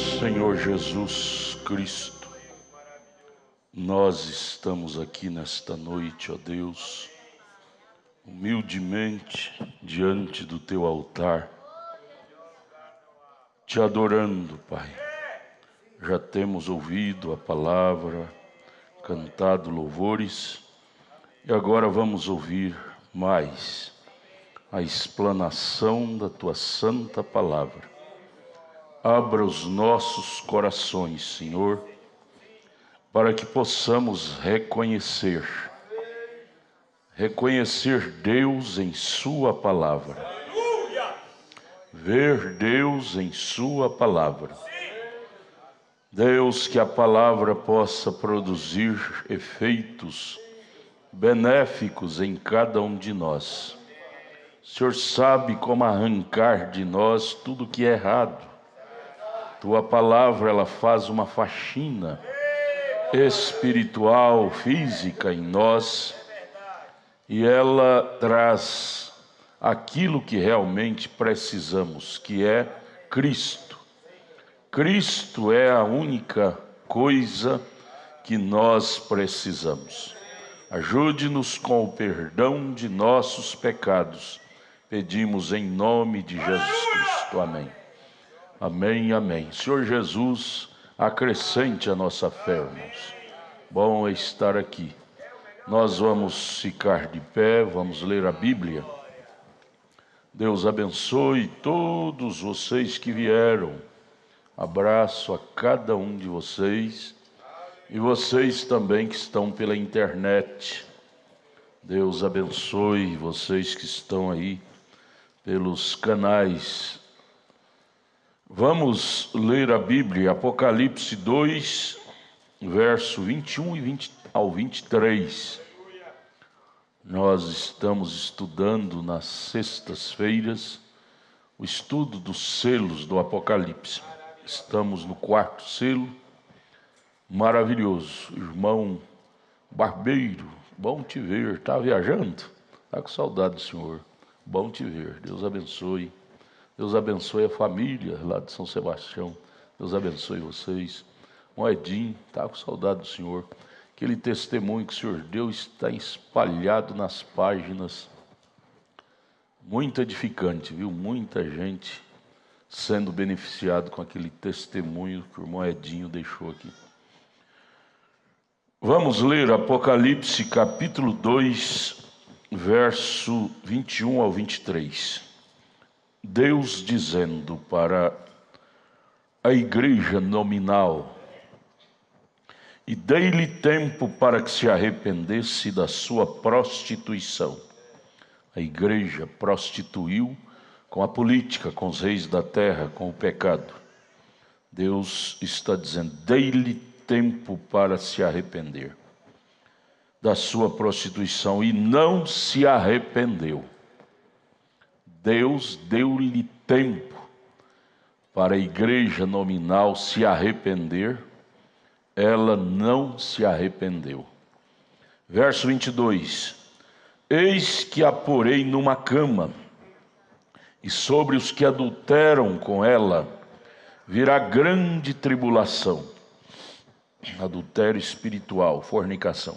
Senhor Jesus Cristo, nós estamos aqui nesta noite, ó Deus, humildemente diante do Teu altar, Te adorando, Pai. Já temos ouvido a palavra, cantado louvores, e agora vamos ouvir mais a explanação da Tua santa palavra. Abra os nossos corações, Senhor, para que possamos reconhecer Deus em Sua palavra, ver Deus em Sua palavra. Deus, que a palavra possa produzir efeitos benéficos em cada um de nós. O Senhor sabe como arrancar de nós tudo que é errado. Tua palavra, ela faz uma faxina espiritual, física em nós, e ela traz aquilo que realmente precisamos, que é Cristo. Cristo é a única coisa que nós precisamos. Ajude-nos com o perdão de nossos pecados. Pedimos em nome de Jesus Cristo. Amém. Amém, amém. Senhor Jesus, acrescente a nossa fé, irmãos. Bom é estar aqui. Nós vamos ficar de pé, vamos ler a Bíblia. Deus abençoe todos vocês que vieram. Abraço a cada um de vocês e vocês também que estão pela internet. Deus abençoe vocês que estão aí pelos canais. Vamos ler a Bíblia, Apocalipse 2, verso 21 ao 23. Nós estamos estudando nas sextas-feiras o estudo dos selos do Apocalipse. Estamos no 4º selo, maravilhoso. Irmão Barbeiro, bom te ver. Está viajando? Está com saudade do Senhor. Bom te ver. Deus abençoe. Deus abençoe a família lá de São Sebastião. Deus abençoe vocês. Moedinho, está com saudade do Senhor. Aquele testemunho que o Senhor deu está espalhado nas páginas. Muito edificante, viu? Muita gente sendo beneficiado com aquele testemunho que o irmão Edinho deixou aqui. Vamos ler Apocalipse capítulo 2, verso 21 ao 23. Deus dizendo para a igreja nominal: e dei-lhe tempo para que se arrependesse da sua prostituição. A igreja prostituiu com a política, com os reis da terra, com o pecado. Deus está dizendo: dei-lhe tempo para se arrepender da sua prostituição, e não se arrependeu. Deus deu-lhe tempo para a igreja nominal se arrepender, ela não se arrependeu. Verso 22: eis que a porei numa cama, e sobre os que adulteram com ela virá grande tribulação, adultério espiritual, fornicação,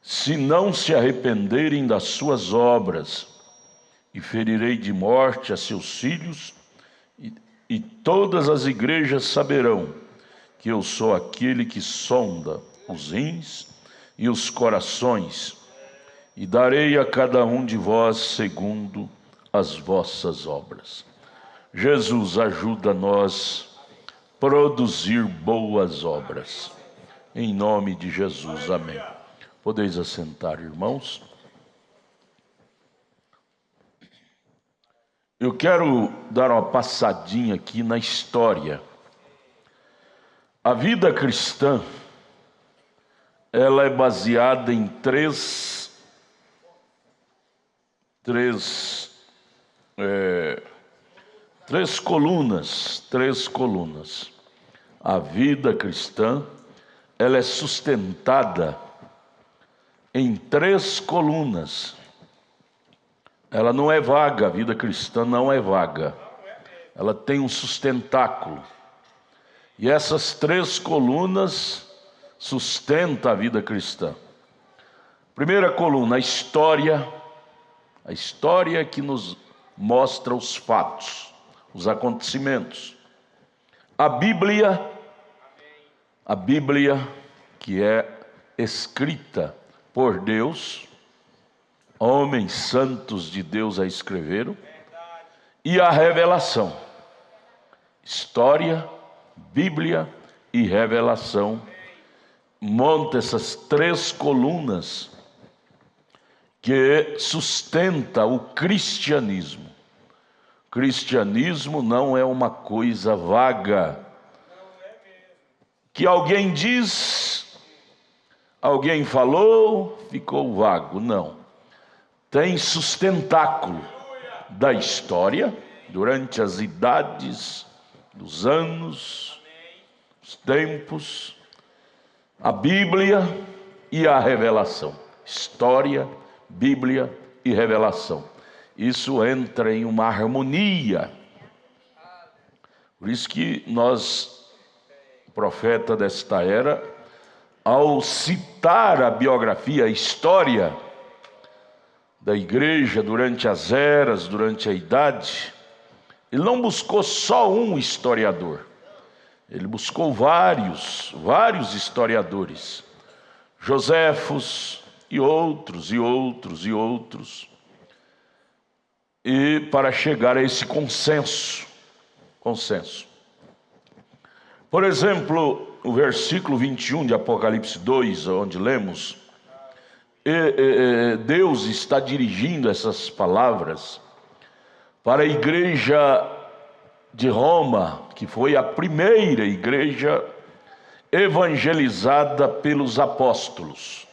se não se arrependerem das suas obras. E ferirei de morte a seus filhos, e todas as igrejas saberão que eu sou aquele que sonda os rins e os corações, e darei a cada um de vós segundo as vossas obras. Jesus, ajuda nós a produzir boas obras. Em nome de Jesus, amém. Podeis assentar, irmãos. Eu quero dar uma passadinha aqui na história. A vida cristã, ela é baseada em três colunas. A vida cristã, ela é sustentada em 3 colunas. Ela não é vaga, a vida cristã não é vaga. Ela tem um sustentáculo. E essas 3 colunas sustentam a vida cristã. Primeira coluna, a história que nos mostra os fatos, os acontecimentos. A Bíblia que é escrita por Deus, homens santos de Deus a escreveram, e a revelação. História, Bíblia e revelação. Monta essas 3 colunas que sustenta o cristianismo. Cristianismo não é uma coisa vaga, que alguém diz, alguém falou, ficou vago. Não. Tem sustentáculo da história, durante as idades, dos anos, os tempos, a Bíblia e a revelação. História, Bíblia e revelação. Isso entra em uma harmonia. Por isso que nós, profeta desta era, ao citar a biografia, a história da igreja durante as eras, durante a idade, ele não buscou só um historiador. Ele buscou vários historiadores. Joséfos e outros. E para chegar a esse consenso. Por exemplo, o versículo 21 de Apocalipse 2, onde lemos, Deus está dirigindo essas palavras para a igreja de Roma, que foi a primeira igreja evangelizada pelos apóstolos.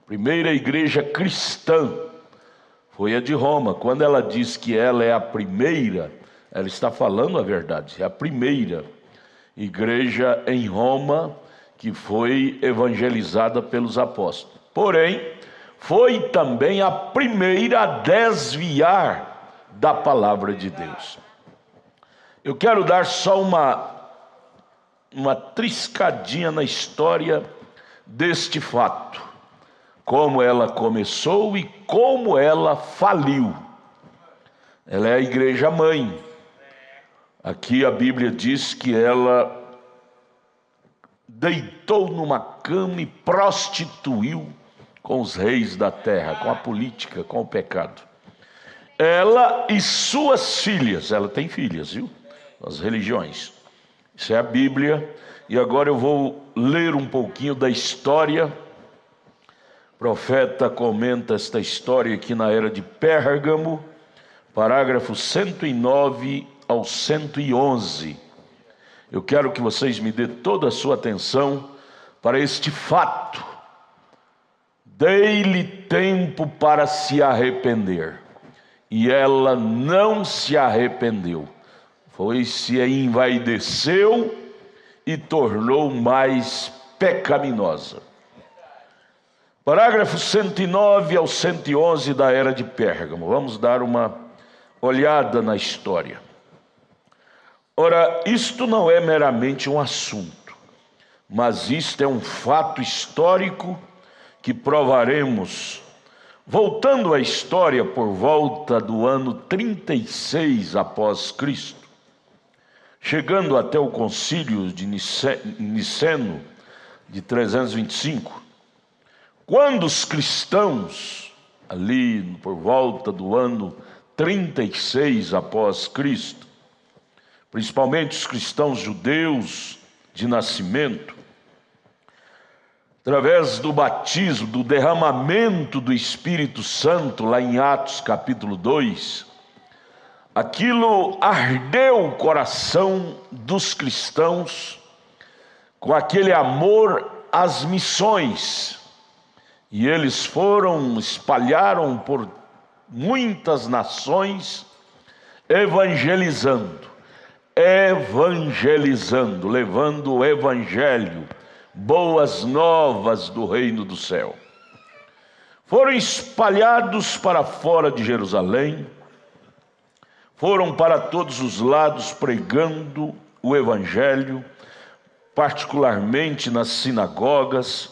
Primeira igreja cristã foi a de Roma. Quando ela diz que ela é a primeira, ela está falando a verdade. É a primeira igreja em Roma que foi evangelizada pelos apóstolos. Porém, foi também a primeira a desviar da palavra de Deus. Eu quero dar só uma triscadinha na história deste fato. Como ela começou e como ela faliu. Ela é a igreja mãe. Aqui a Bíblia diz que ela deitou numa cama e prostituiu com os reis da terra, com a política, com o pecado. Ela e suas filhas, ela tem filhas, viu? As religiões. Isso é a Bíblia. E agora eu vou ler um pouquinho da história. O profeta comenta esta história aqui na era de Pérgamo, parágrafos 109 ao 111. Eu quero que vocês me dêem toda a sua atenção para este fato. Dei-lhe tempo para se arrepender, e ela não se arrependeu. Se envaideceu e tornou mais pecaminosa. Parágrafo 109 ao 111 da era de Pérgamo. Vamos dar uma olhada na história. Ora, isto não é meramente um assunto, mas isto é um fato histórico que provaremos. Voltando à história, por volta do ano 36 após Cristo, chegando até o concílio de Niceno, de 325, quando os cristãos, ali por volta do ano 36 após Cristo, principalmente os cristãos judeus de nascimento, através do batismo, do derramamento do Espírito Santo, lá em Atos capítulo 2, aquilo ardeu o coração dos cristãos com aquele amor às missões. E eles espalharam por muitas nações, evangelizando, levando o evangelho, boas novas do reino do céu. Foram espalhados para fora de Jerusalém, foram para todos os lados pregando o evangelho, particularmente nas sinagogas.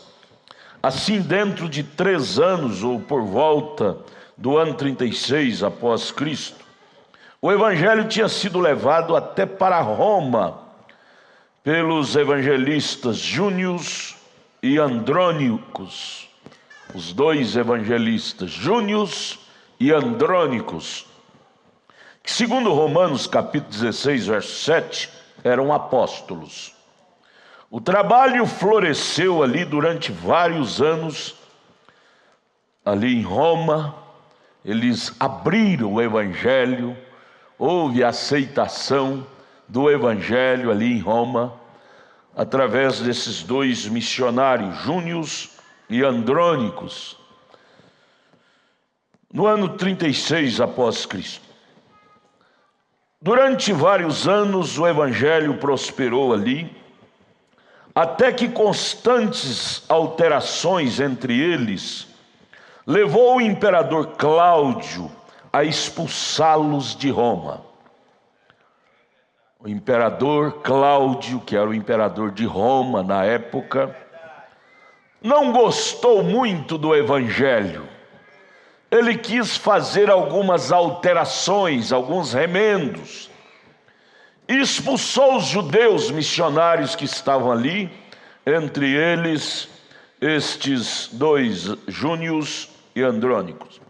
Assim, dentro de 3 anos, ou por volta do ano 36 após Cristo, o evangelho tinha sido levado até para Roma pelos evangelistas Június e Andrônicos, os 2 evangelistas, Június e Andrônicos, que segundo Romanos capítulo 16, verso 7, eram apóstolos. O trabalho floresceu ali durante vários anos, ali em Roma. Eles abriram o evangelho, houve aceitação do evangelho ali em Roma, através desses 2 missionários, Június e Andrônicos, no ano 36 após Cristo. Durante vários anos o evangelho prosperou ali, até que constantes alterações entre eles levou o imperador Cláudio a expulsá-los de Roma. O imperador Cláudio, que era o imperador de Roma na época, não gostou muito do evangelho. Ele quis fazer algumas alterações, alguns remendos. Expulsou os judeus missionários que estavam ali, entre eles estes 2, Június e Andrônicos.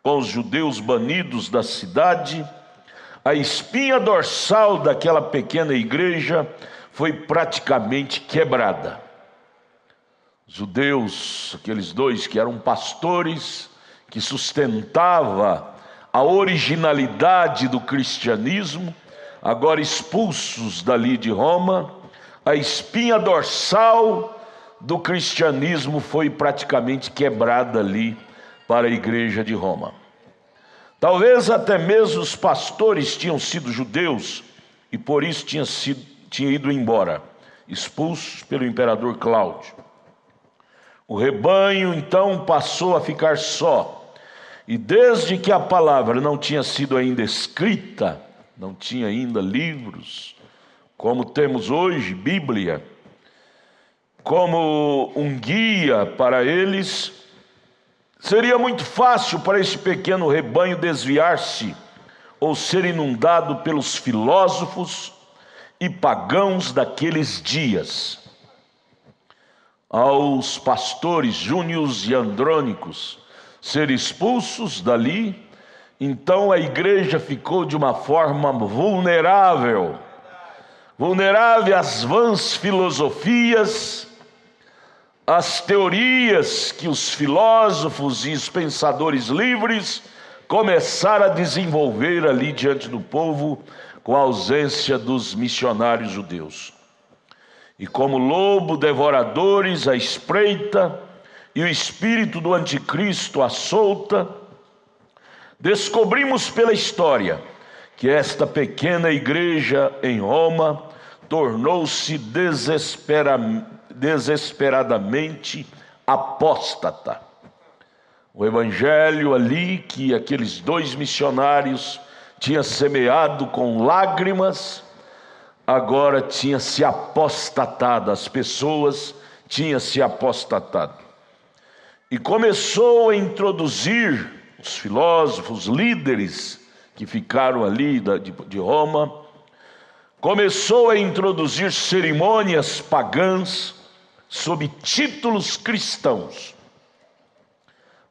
Com os judeus banidos da cidade, a espinha dorsal daquela pequena igreja foi praticamente quebrada. Os judeus, aqueles 2 que eram pastores, que sustentavam a originalidade do cristianismo, agora expulsos dali de Roma, a espinha dorsal do cristianismo foi praticamente quebrada ali para a igreja de Roma. Talvez até mesmo os pastores tinham sido judeus e por isso tinham ido embora, expulsos pelo imperador Cláudio. O rebanho então passou a ficar só, e desde que a palavra não tinha sido ainda escrita, não tinha ainda livros, como temos hoje, Bíblia, como um guia para eles, seria muito fácil para esse pequeno rebanho desviar-se ou ser inundado pelos filósofos e pagãos daqueles dias. Aos pastores Június e Andrônicos ser expulsos dali, então a igreja ficou de uma forma vulnerável às vãs filosofias, às teorias que os filósofos e os pensadores livres começaram a desenvolver ali diante do povo, com a ausência dos missionários judeus. E como lobo devoradores à espreita, e o espírito do anticristo à solta, descobrimos pela história que esta pequena igreja em Roma tornou-se desesperadamente apóstata. O evangelho ali que aqueles 2 missionários tinham semeado com lágrimas, agora tinha se apostatado, as pessoas tinham se apostatado. E começou a introduzir os filósofos, líderes que ficaram ali de Roma, começou a introduzir cerimônias pagãs sob títulos cristãos.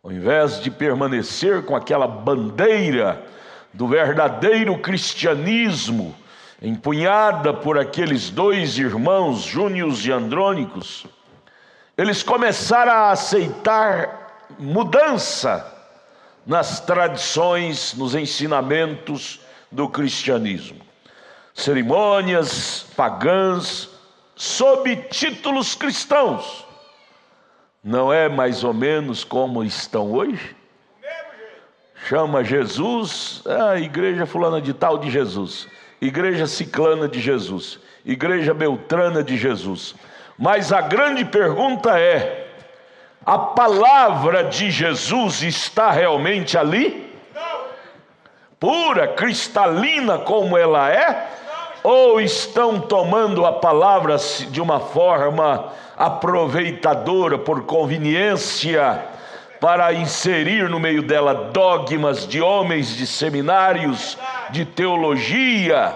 Ao invés de permanecer com aquela bandeira do verdadeiro cristianismo, empunhada por aqueles 2 irmãos, Június e Andrônicos, eles começaram a aceitar mudança nas tradições, nos ensinamentos do cristianismo. Cerimônias pagãs sob títulos cristãos. Não é mais ou menos como estão hoje? Chama Jesus, a igreja fulana de tal de Jesus, igreja ciclana de Jesus, igreja beltrana de Jesus. Mas a grande pergunta é: a palavra de Jesus está realmente ali? Pura, cristalina como ela é? ou estão tomando a palavra de uma forma aproveitadora, por conveniência, para inserir no meio dela dogmas de homens de seminários, de teologia,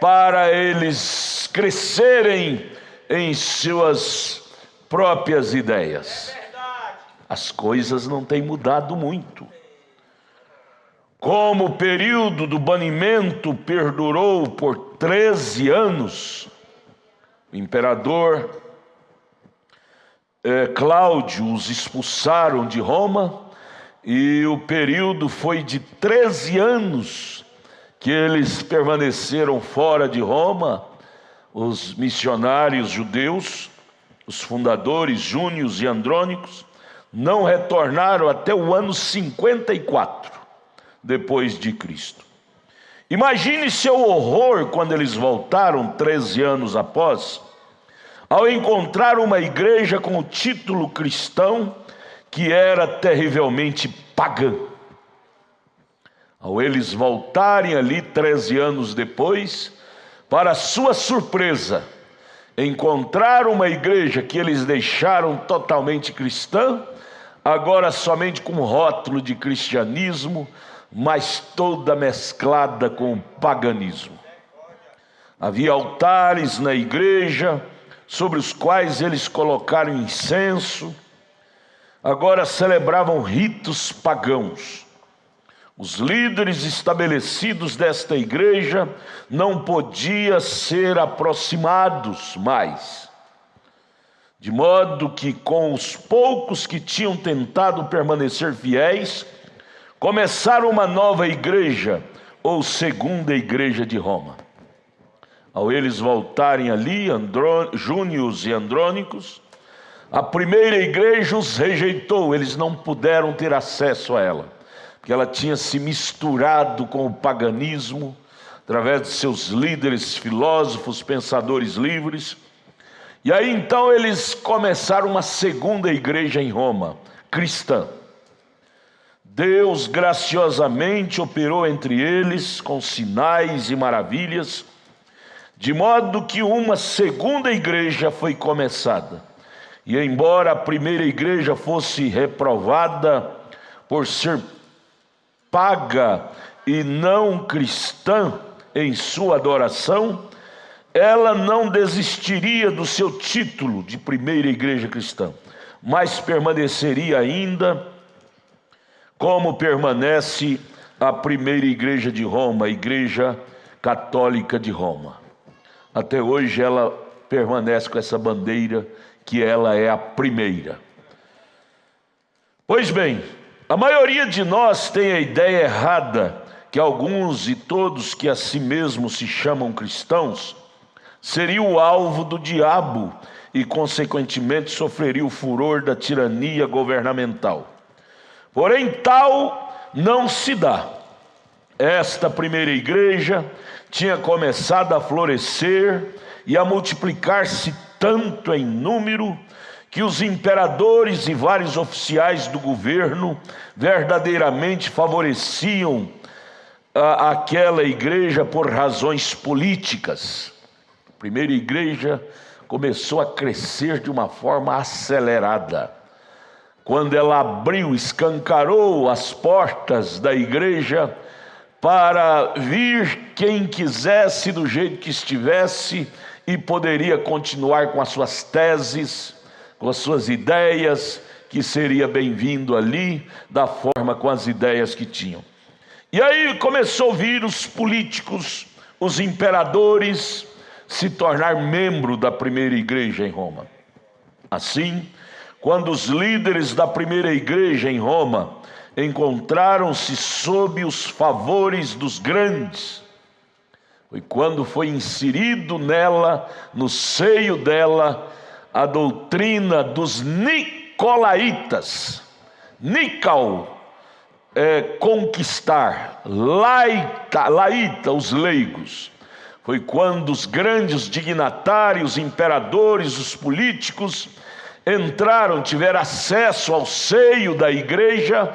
para eles crescerem em suas próprias ideias. As coisas não têm mudado muito. Como o período do banimento perdurou por 13 anos, o imperador Cláudio os expulsaram de Roma, e o período foi de 13 anos que eles permaneceram fora de Roma. Os missionários judeus, os fundadores Júnios e Andrônicos, não retornaram até o ano 54 depois de Cristo. Imagine seu horror quando eles voltaram 13 anos após, ao encontrar uma igreja com o título cristão que era terrivelmente pagã. Ao eles voltarem ali 13 anos depois, para sua surpresa, encontraram uma igreja que eles deixaram totalmente cristã, agora somente com rótulo de cristianismo, mas toda mesclada com o paganismo. Havia altares na igreja, sobre os quais eles colocaram incenso, agora celebravam ritos pagãos. Os líderes estabelecidos desta igreja não podiam ser aproximados mais, de modo que com os poucos que tinham tentado permanecer fiéis, começaram uma nova igreja, ou segunda igreja de Roma. Ao eles voltarem ali, Júnios e Andrônicos, a primeira igreja os rejeitou, eles não puderam ter acesso a ela, porque ela tinha se misturado com o paganismo, através de seus líderes, filósofos, pensadores livres. E aí então eles começaram uma segunda igreja em Roma, cristã. Deus graciosamente operou entre eles com sinais e maravilhas, de modo que uma segunda igreja foi começada. E embora a primeira igreja fosse reprovada por ser paga e não cristã em sua adoração, ela não desistiria do seu título de primeira igreja cristã, mas permaneceria ainda como permanece a primeira igreja de Roma, a Igreja Católica de Roma. Até hoje ela permanece com essa bandeira, que ela é a primeira. Pois bem, a maioria de nós tem a ideia errada que alguns e todos que a si mesmos se chamam cristãos seriam o alvo do diabo e consequentemente sofreriam o furor da tirania governamental. Porém, tal não se dá. Esta primeira igreja tinha começado a florescer e a multiplicar-se tanto em número que os imperadores e vários oficiais do governo verdadeiramente favoreciam aquela igreja por razões políticas. A primeira igreja começou a crescer de uma forma acelerada. Quando ela abriu, escancarou as portas da igreja para vir quem quisesse do jeito que estivesse e poderia continuar com as suas teses, com as suas ideias, que seria bem-vindo ali, da forma com as ideias que tinham. E aí começou a vir os políticos, os imperadores, se tornar membro da primeira igreja em Roma. Assim, quando os líderes da primeira igreja em Roma encontraram-se sob os favores dos grandes, foi quando foi inserido nela, no seio dela, a doutrina dos nicolaítas. Nical é conquistar, laíta, os leigos. Foi quando os grandes dignatários, imperadores, os políticos entraram, tiveram acesso ao seio da igreja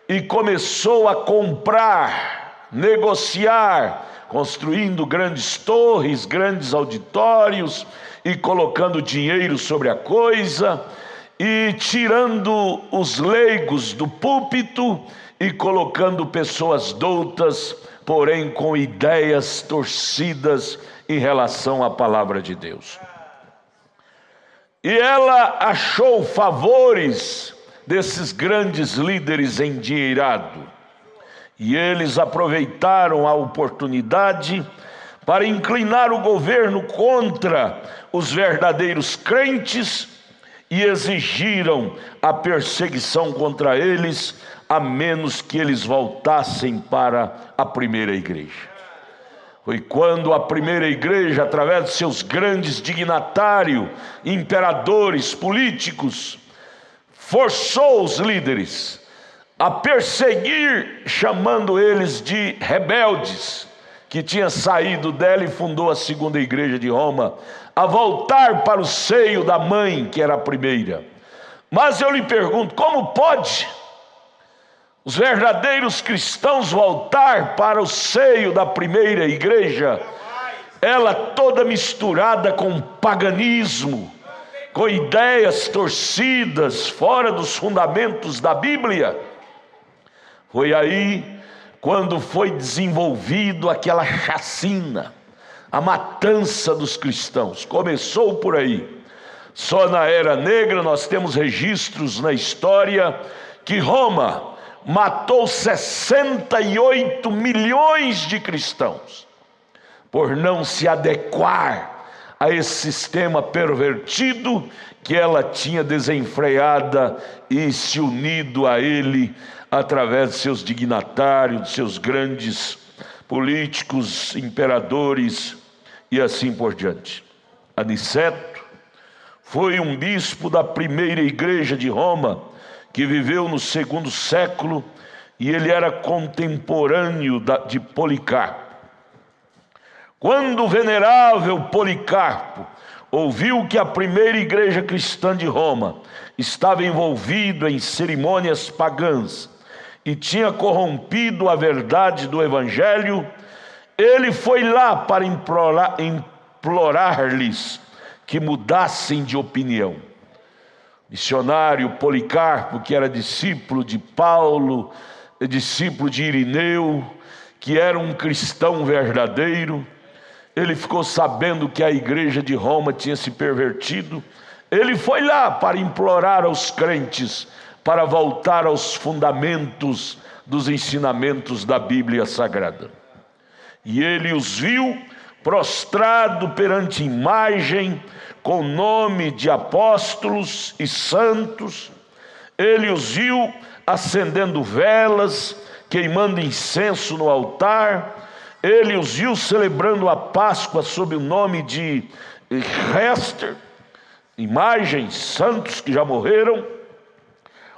e começou a comprar, negociar construindo grandes torres, grandes auditórios e colocando dinheiro sobre a coisa e tirando os leigos do púlpito e colocando pessoas doutas, porém com ideias torcidas em relação à palavra de Deus. E ela achou favores desses grandes líderes endinheirados. E eles aproveitaram a oportunidade para inclinar o governo contra os verdadeiros crentes e exigiram a perseguição contra eles, a menos que eles voltassem para a primeira igreja. Foi quando a primeira igreja, através de seus grandes dignatários, imperadores, políticos, forçou os líderes a perseguir, chamando eles de rebeldes, que tinha saído dela e fundou a segunda igreja de Roma, a voltar para o seio da mãe, que era a primeira. Mas eu lhe pergunto, como pode os verdadeiros cristãos voltar para o seio da primeira igreja, ela toda misturada com paganismo, com ideias torcidas, fora dos fundamentos da Bíblia? Foi aí quando foi desenvolvido aquela chacina, a matança dos cristãos. Começou por aí. Só na Era Negra nós temos registros na história que Roma matou 68 milhões de cristãos por não se adequar a esse sistema pervertido que ela tinha desenfreada e se unido a ele através de seus dignatários, de seus grandes políticos, imperadores e assim por diante. Aniceto foi um bispo da primeira igreja de Roma, que viveu no segundo século, e ele era contemporâneo de Policarpo. Quando o venerável Policarpo ouviu que a primeira igreja cristã de Roma estava envolvida em cerimônias pagãs e tinha corrompido a verdade do evangelho, ele foi lá para implorar-lhes que mudassem de opinião. Missionário Policarpo, que era discípulo de Paulo, discípulo de Irineu, que era um cristão verdadeiro, ele ficou sabendo que a igreja de Roma tinha se pervertido. Ele foi lá para implorar aos crentes para voltar aos fundamentos dos ensinamentos da Bíblia Sagrada. E ele os viu prostrado perante imagem, com nome de apóstolos e santos. Ele os viu acendendo velas, queimando incenso no altar. Ele os viu celebrando a Páscoa sob o nome de Hester, imagens, santos que já morreram,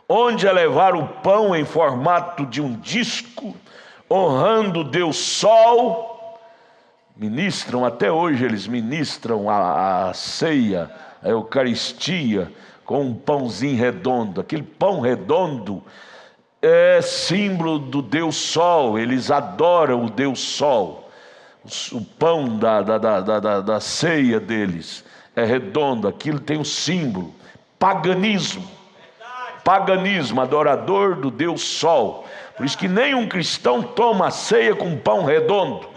onde elevaram o pão em formato de um disco, honrando o Deus Sol. Ministram, até hoje eles ministram a ceia, a Eucaristia, com um pãozinho redondo. Aquele pão redondo é símbolo do Deus Sol, eles adoram o Deus Sol. O pão da ceia deles é redondo, aquilo tem um símbolo. Paganismo, adorador do Deus Sol. Por isso que nenhum cristão toma a ceia com pão redondo.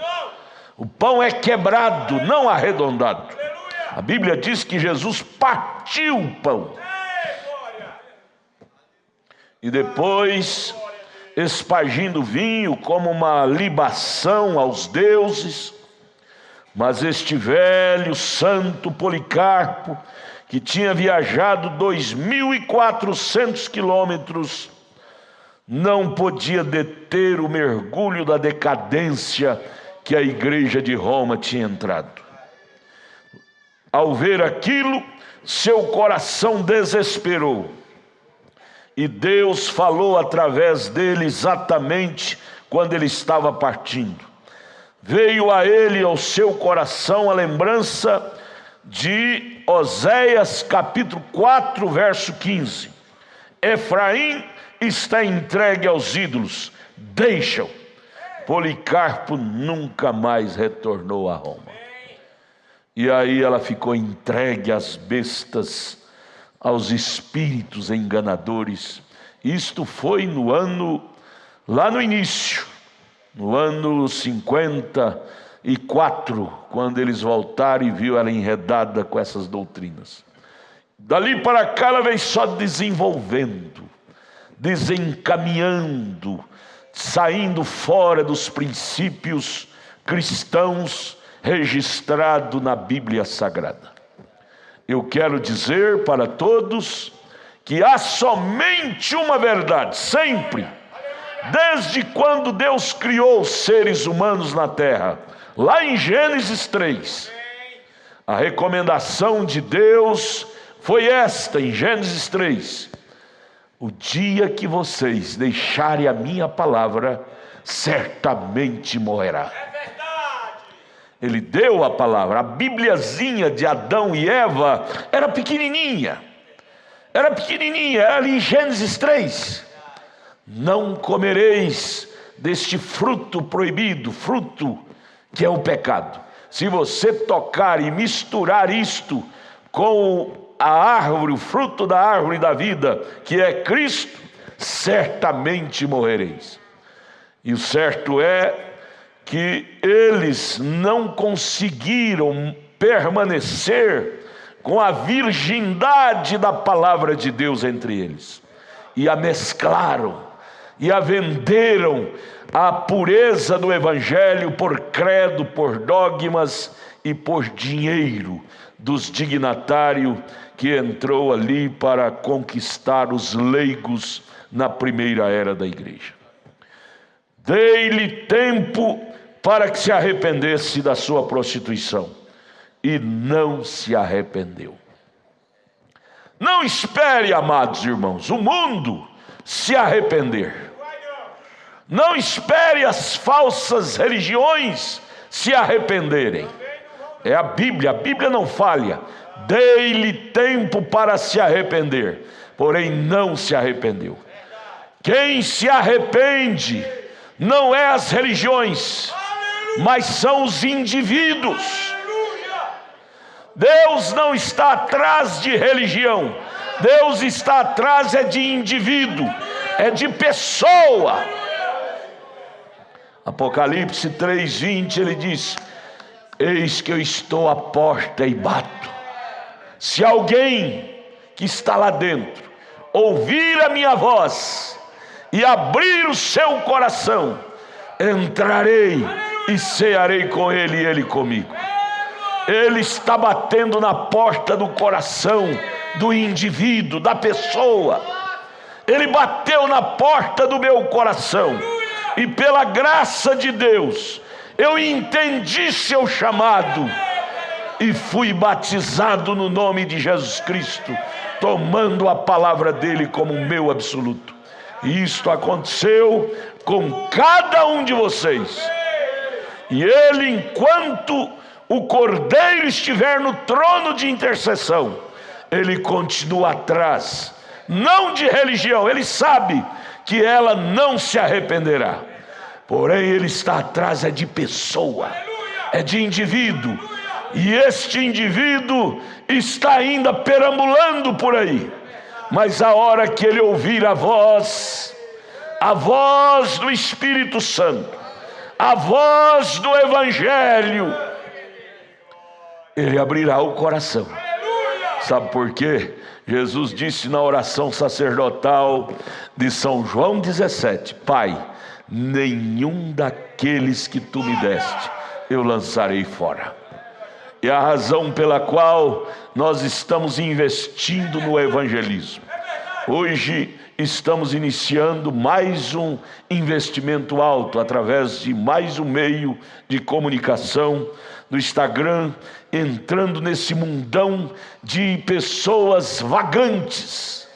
O pão é quebrado, não arredondado. A Bíblia diz que Jesus partiu o pão e depois, espargindo vinho como uma libação aos deuses. Mas este velho santo Policarpo, que tinha viajado 2.400 quilômetros, não podia deter o mergulho da decadência que a igreja de Roma tinha entrado. Ao ver aquilo, seu coração desesperou. E Deus falou através dele exatamente quando ele estava partindo. Veio a ele, ao seu coração, a lembrança de Oséias capítulo 4, verso 15. Efraim está entregue aos ídolos, deixa-o, Policarpo nunca mais retornou a Roma. E aí ela ficou entregue às bestas, aos espíritos enganadores. Isto foi lá no início, no ano 54, quando eles voltaram e viu ela enredada com essas doutrinas. Dali para cá ela vem só desenvolvendo, desencaminhando, saindo fora dos princípios cristãos registrados na Bíblia Sagrada. Eu quero dizer para todos que há somente uma verdade, sempre, desde quando Deus criou os seres humanos na terra. Lá em Gênesis 3, a recomendação de Deus foi esta, em Gênesis 3: o dia que vocês deixarem a minha palavra, certamente morrerá. Ele deu a palavra. A bibliazinha de Adão e Eva era pequenininha, era ali em Gênesis 3. Não comereis deste fruto proibido, fruto que é o pecado. Se você tocar e misturar isto com a árvore, o fruto da árvore da vida, que é Cristo, certamente morrereis. E o certo é que eles não conseguiram permanecer com a virgindade da palavra de Deus entre eles, e a mesclaram, e a venderam a pureza do Evangelho por credo, por dogmas e por dinheiro dos dignatários que entrou ali para conquistar os leigos na primeira era da igreja. Dei-lhe tempo para que se arrependesse da sua prostituição, e não se arrependeu. Não espere, amados irmãos, o mundo se arrepender. Não espere as falsas religiões se arrependerem. É a Bíblia não falha. Dei-lhe tempo para se arrepender, porém não se arrependeu. Quem se arrepende não é as religiões, mas são os indivíduos. Deus não está atrás de religião, Deus está atrás de indivíduo, é de pessoa. Apocalipse 3:20, ele diz: eis que eu estou à porta e bato. Se alguém que está lá dentro ouvir a minha voz e abrir o seu coração, entrarei e cearei com ele e ele comigo. Ele está batendo na porta do coração do indivíduo, da pessoa. Ele bateu na porta do meu coração, e pela graça de Deus eu entendi seu chamado e fui batizado no nome de Jesus Cristo, tomando a palavra dele como meu absoluto. E isto aconteceu com cada um de vocês. E ele, enquanto o Cordeiro estiver no trono de intercessão, ele continua atrás, não de religião, ele sabe que ela não se arrependerá, porém ele está atrás de pessoa, é de indivíduo, e este indivíduo está ainda perambulando por aí, mas a hora que ele ouvir a voz do Espírito Santo, a voz do Evangelho, ele abrirá o coração. Sabe por quê? Jesus disse na oração sacerdotal de São João 17: Pai, nenhum daqueles que tu me deste eu lançarei fora. E a razão pela qual nós estamos investindo no evangelismo. Hoje estamos iniciando mais um investimento alto através de mais um meio de comunicação no Instagram, entrando nesse mundão de pessoas vagantes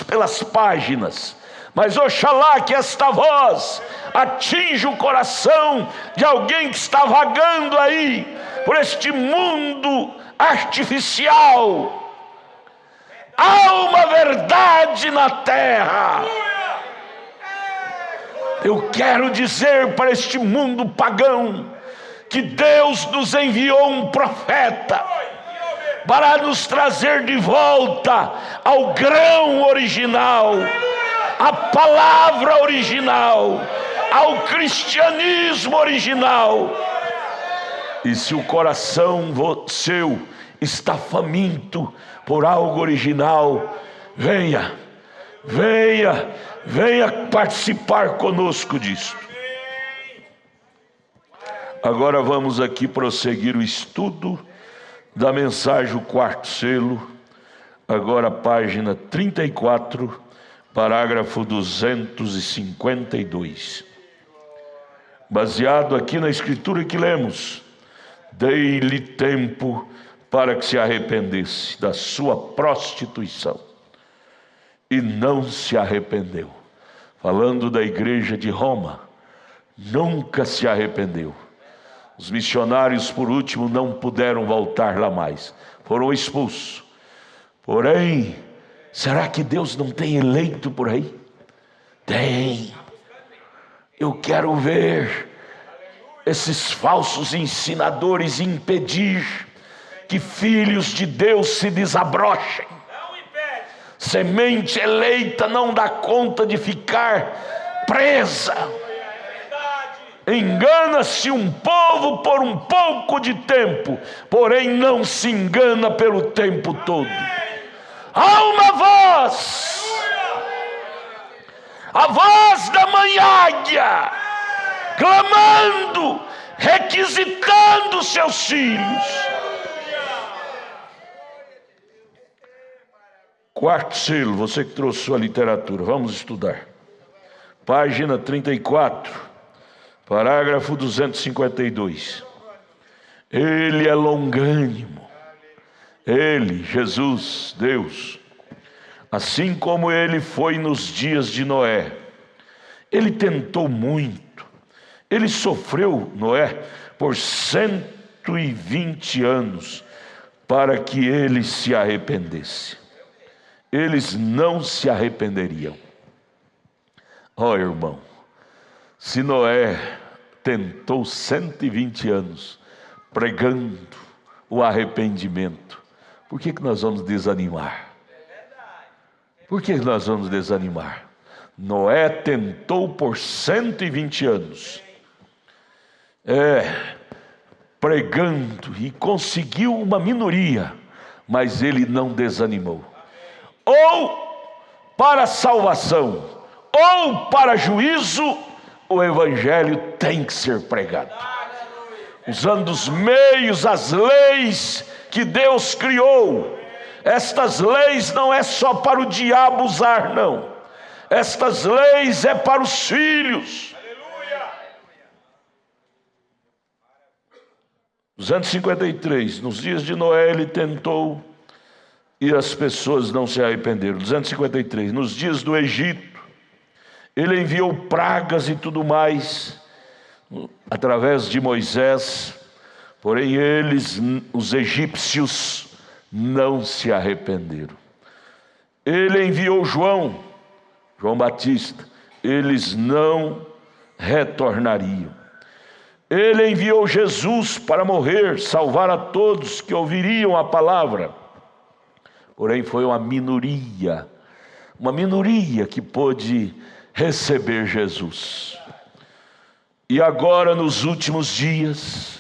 pelas páginas. Mas oxalá que esta voz atinja o coração de alguém que está vagando aí por este mundo artificial. Há uma verdade na terra. Eu quero dizer para este mundo pagão que Deus nos enviou um profeta para nos trazer de volta ao grão original, à palavra original, ao cristianismo original. E se o coração seu está faminto por algo original, venha participar conosco disso. Agora vamos aqui prosseguir o estudo da mensagem, o quarto selo. Agora página 34, parágrafo 252. Baseado aqui na escritura que lemos: dei-lhe tempo para que se arrependesse da sua prostituição, e não se arrependeu. Falando da igreja de Roma, nunca se arrependeu. Os missionários, por último, não puderam voltar lá mais, foram expulsos. Porém, será que Deus não tem eleito por aí? Tem. Eu quero ver esses falsos ensinadores impedir que filhos de Deus se desabrochem. Semente eleita não dá conta de ficar presa. Engana-se um povo por um pouco de tempo, porém não se engana pelo tempo todo. Há uma voz, a voz da mãe águia, clamando, requisitando seus filhos. Quarto selo, você que trouxe sua literatura, vamos estudar. Página 34. Parágrafo 252. Ele é longânimo. Ele, Jesus, Deus, assim como ele foi nos dias de Noé. Ele tentou muito. Ele sofreu, Noé, por 120 anos para que ele se arrependesse. Eles não se arrependeriam. Ó irmão, se Noé tentou 120 anos pregando o arrependimento, por que nós vamos desanimar? Por que nós vamos desanimar? Noé tentou por 120 anos, pregando, e conseguiu uma minoria, mas ele não desanimou. Ou para salvação, ou para juízo, o evangelho tem que ser pregado, usando os meios, as leis que Deus criou. Estas leis não é só para o diabo usar, não. Estas leis é para os filhos. 253, nos dias de Noé ele tentou e as pessoas não se arrependeram. 253, nos dias do Egito, ele enviou pragas e tudo mais, através de Moisés, porém eles, os egípcios, não se arrependeram. Ele enviou João Batista, eles não retornariam. Ele enviou Jesus para morrer, salvar a todos que ouviriam a palavra, porém foi uma minoria que pôde receber Jesus. E agora nos últimos dias,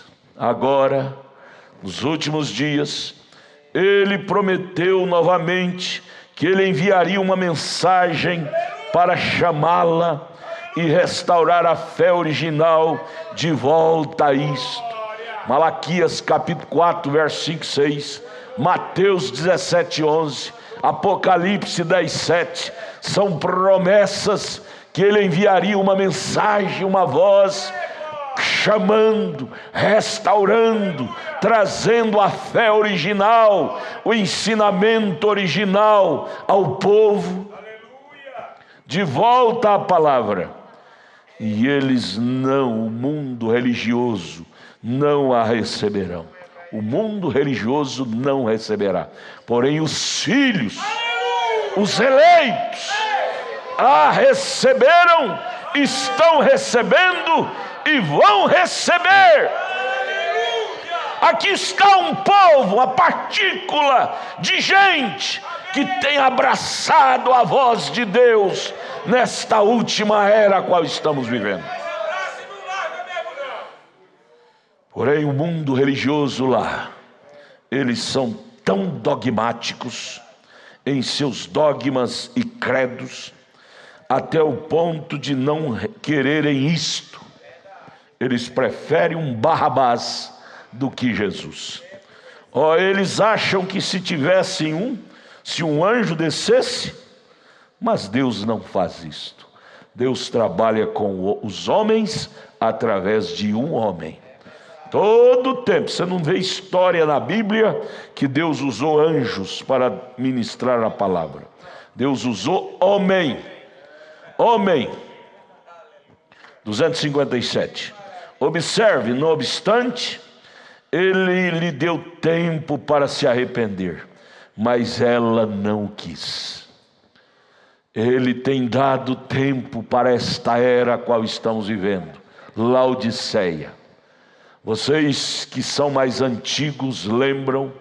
ele prometeu novamente que ele enviaria uma mensagem para chamá-la e restaurar a fé original de volta a isto. Malaquias capítulo 4, verso 5 e 6, Mateus 17, 11, Apocalipse 10, 7, são promessas que ele enviaria uma mensagem, uma voz, chamando, restaurando, trazendo a fé original, o ensinamento original ao povo, de volta à palavra. E eles não, o mundo religioso, não a receberão. O mundo religioso não receberá. Porém os filhos, os eleitos, a receberam estão recebendo e vão receber. Aqui está um povo, uma partícula de gente que tem abraçado a voz de Deus nesta última era a qual estamos vivendo. Porém, o mundo religioso lá, eles são tão dogmáticos em seus dogmas e credos, até o ponto de não quererem isto. Eles preferem um Barrabás do que Jesus. Eles acham que se um anjo descesse, mas Deus não faz isto. Deus trabalha com os homens através de um homem. Todo tempo, você não vê história na Bíblia que Deus usou anjos para ministrar a palavra. Deus usou homem. 257. Observe, não obstante, ele lhe deu tempo para se arrepender, mas ela não quis. Ele tem dado tempo para esta era a qual estamos vivendo, Laodiceia. Vocês que são mais antigos lembram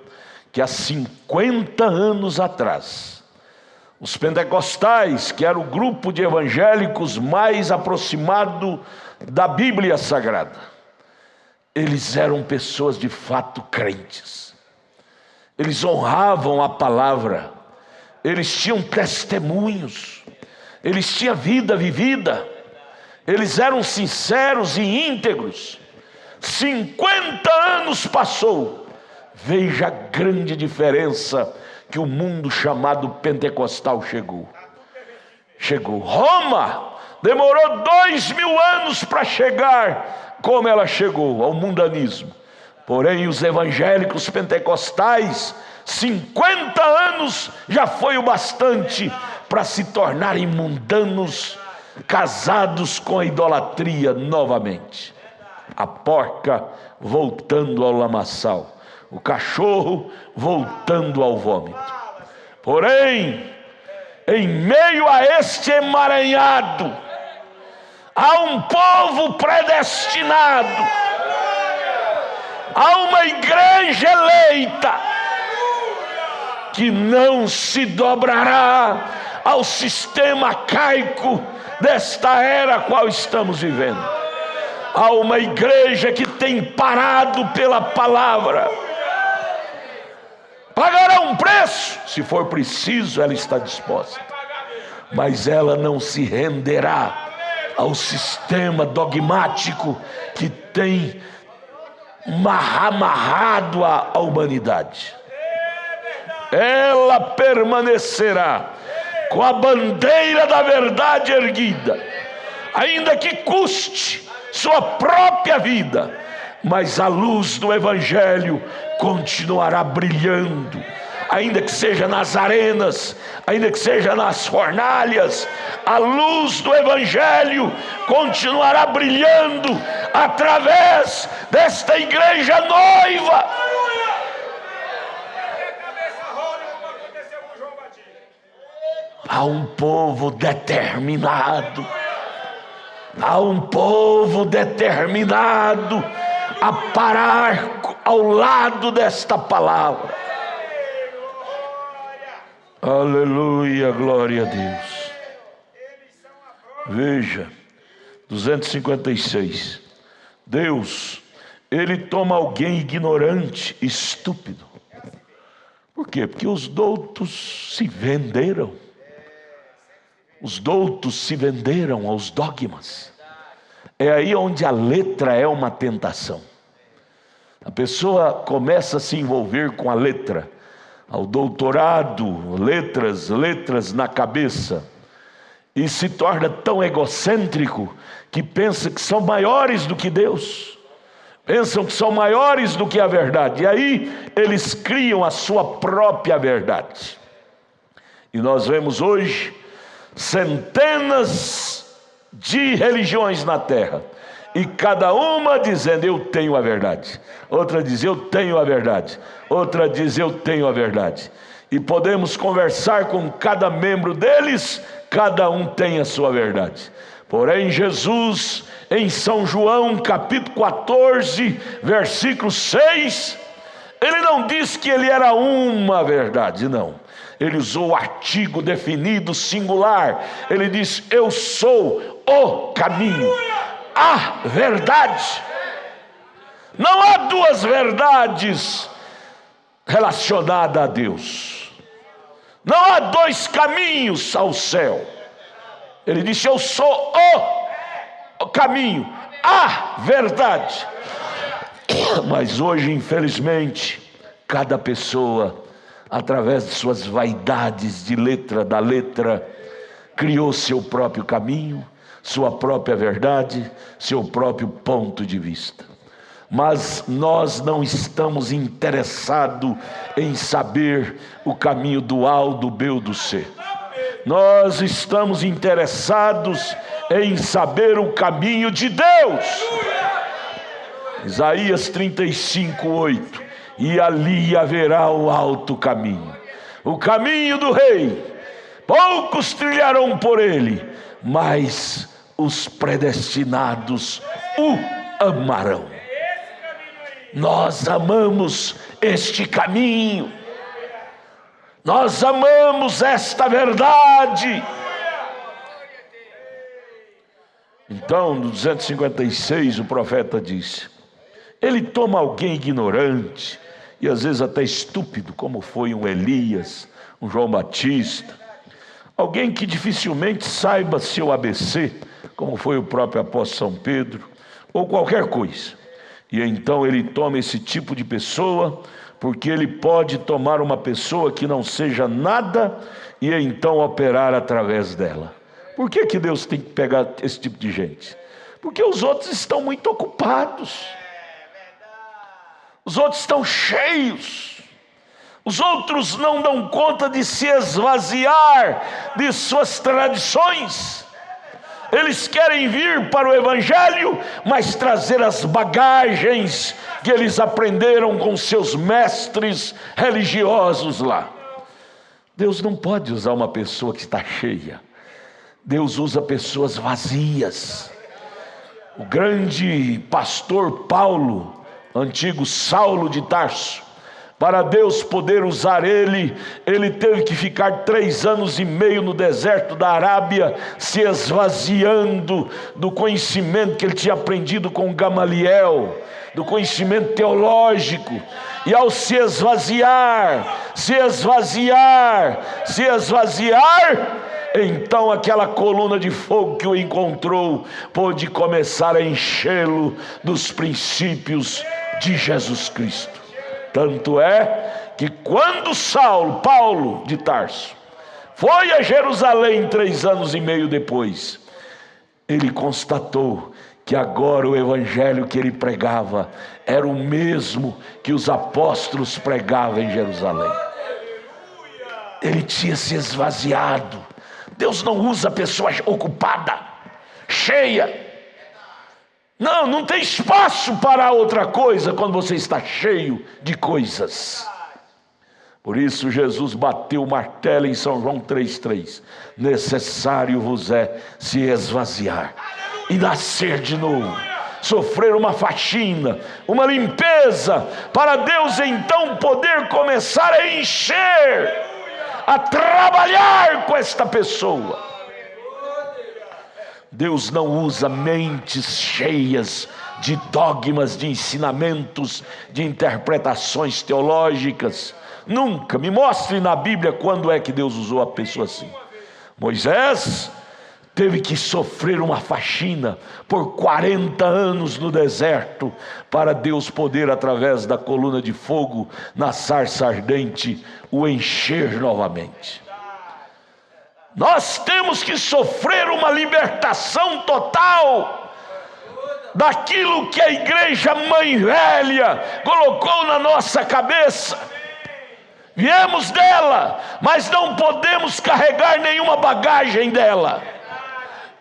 que há 50 anos atrás, os pentecostais, que era o grupo de evangélicos mais aproximado da Bíblia Sagrada, eles eram pessoas de fato crentes. Eles honravam a palavra, eles tinham testemunhos, eles tinham vida vivida, eles eram sinceros e íntegros. 50 anos passou. Veja a grande diferença que o mundo chamado pentecostal chegou. Roma demorou 2000 anos para chegar como ela chegou, ao mundanismo. Porém, os evangélicos pentecostais, 50 anos já foi o bastante para se tornarem mundanos, casados com a idolatria novamente. A porca voltando ao lamaçal, o cachorro voltando ao vômito. Porém, em meio a este emaranhado, há um povo predestinado, há uma igreja eleita que não se dobrará ao sistema arcaico desta era a qual estamos vivendo. Há uma igreja que tem parado pela palavra. Pagará um preço, se for preciso, ela está disposta. Mas ela não se renderá ao sistema dogmático que tem amarrado a humanidade. Ela permanecerá com a bandeira da verdade erguida, ainda que custe sua própria vida, mas a luz do Evangelho continuará brilhando, ainda que seja nas arenas, ainda que seja nas fornalhas. A luz do Evangelho continuará brilhando através desta igreja noiva. Há um povo determinado, a parar ao lado desta palavra. Aleluia, glória a Deus. Veja, 256. Deus, Ele toma alguém ignorante, estúpido. Por quê? Porque os doutos se venderam. Os doutos se venderam aos dogmas. É aí onde a letra é uma tentação. A pessoa começa a se envolver com a letra, ao doutorado, letras na cabeça, e se torna tão egocêntrico que pensa que são maiores do que Deus, pensam que são maiores do que a verdade, e aí eles criam a sua própria verdade. E nós vemos hoje centenas de religiões na terra, e cada uma dizendo eu tenho a verdade, outra diz eu tenho a verdade, outra diz eu tenho a verdade, e podemos conversar com cada membro deles, cada um tem a sua verdade, Porém Jesus, em São João capítulo 14, versículo 6, ele não diz que ele era uma verdade, não. Ele usou o artigo definido singular. Ele diz: eu sou o caminho, a verdade. Não há duas verdades relacionadas a Deus. Não há dois caminhos ao céu. Ele disse: eu sou o caminho, a verdade. Mas hoje, infelizmente, cada pessoa, através de suas vaidades da letra, criou seu próprio caminho, sua própria verdade, seu próprio ponto de vista. Mas nós não estamos interessados em saber o caminho do A, do B ou do C. Nós estamos interessados em saber o caminho de Deus. Isaías 35:8: e ali haverá o alto caminho, o caminho do rei. Poucos trilharão por ele, mas os predestinados o amarão. Nós amamos este caminho, nós amamos esta verdade. Então, no 256, o profeta disse: ele toma alguém ignorante e às vezes até estúpido, como foi um Elias, um João Batista, alguém que dificilmente saiba seu ABC, como foi o próprio apóstolo São Pedro, ou qualquer coisa. E então ele toma esse tipo de pessoa, porque ele pode tomar uma pessoa que não seja nada e então operar através dela. Por que Deus tem que pegar esse tipo de gente? Porque os outros estão muito ocupados. Os outros estão cheios. Os outros não dão conta de se esvaziar de suas tradições. Eles querem vir para o Evangelho, mas trazer as bagagens que eles aprenderam com seus mestres religiosos lá. Deus não pode usar uma pessoa que está cheia. Deus usa pessoas vazias. O grande pastor Paulo, antigo Saulo de Tarso, para Deus poder usar ele teve que ficar 3 anos e meio no deserto da Arábia, se esvaziando do conhecimento que ele tinha aprendido com Gamaliel, do conhecimento teológico. E ao se esvaziar, então aquela coluna de fogo que o encontrou pôde começar a enchê-lo dos princípios de Jesus Cristo. Tanto é que quando Paulo de Tarso, foi a Jerusalém 3 anos e meio depois, ele constatou que agora o evangelho que ele pregava era o mesmo que os apóstolos pregavam em Jerusalém. Ele tinha se esvaziado. Deus não usa pessoa ocupada, cheia. Não tem espaço para outra coisa quando você está cheio de coisas. Por isso Jesus bateu o martelo em São João 3,3: necessário vos é se esvaziar e nascer de novo, sofrer uma faxina, uma limpeza, para Deus então poder começar a encher, a trabalhar com esta pessoa. Deus não usa mentes cheias de dogmas, de ensinamentos, de interpretações teológicas. Nunca. Me mostre na Bíblia quando é que Deus usou a pessoa assim. Moisés teve que sofrer uma faxina por 40 anos no deserto, para Deus poder, através da coluna de fogo na sarça ardente, o encher novamente. Nós temos que sofrer uma libertação total daquilo que a igreja mãe velha colocou na nossa cabeça. Viemos dela, mas não podemos carregar nenhuma bagagem dela.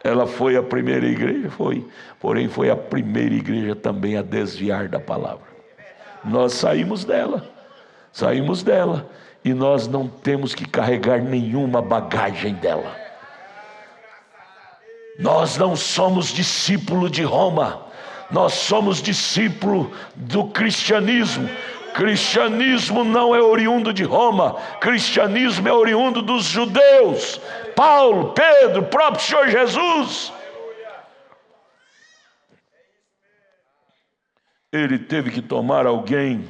Ela foi a primeira igreja, porém foi a primeira igreja também a desviar da palavra. Nós saímos dela, e nós não temos que carregar nenhuma bagagem dela. Nós não somos discípulo de Roma, nós somos discípulo do cristianismo. Cristianismo não é oriundo de Roma, cristianismo é oriundo dos judeus. Paulo, Pedro, o próprio Senhor Jesus. Ele teve que tomar alguém